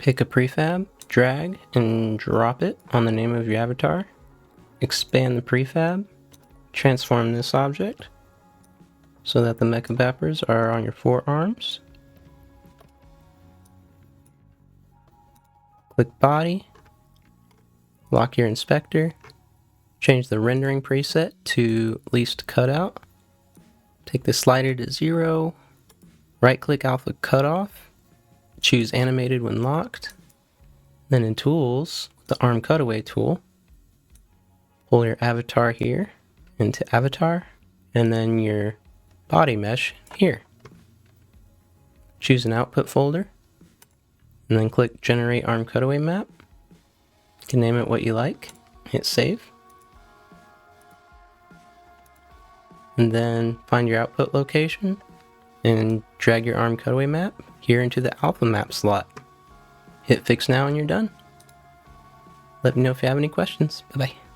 Pick a prefab, drag, and drop it on the name of your avatar. Expand the prefab, transform this object so that the MechaBappers are on your forearms. Click body, lock your inspector, change the rendering preset to least cutout. Take the slider to 0, right click alpha cutoff, choose animated when locked. Then in tools, the Arm Cutaway Tool, pull your avatar here into avatar, and then your body mesh here. Choose an output folder, and then click generate arm cutaway map. You can name it what you like, hit save. And then find your output location and drag your arm cutaway map here into the alpha map slot. Hit fix now and you're done. Let me know if you have any questions. Bye bye.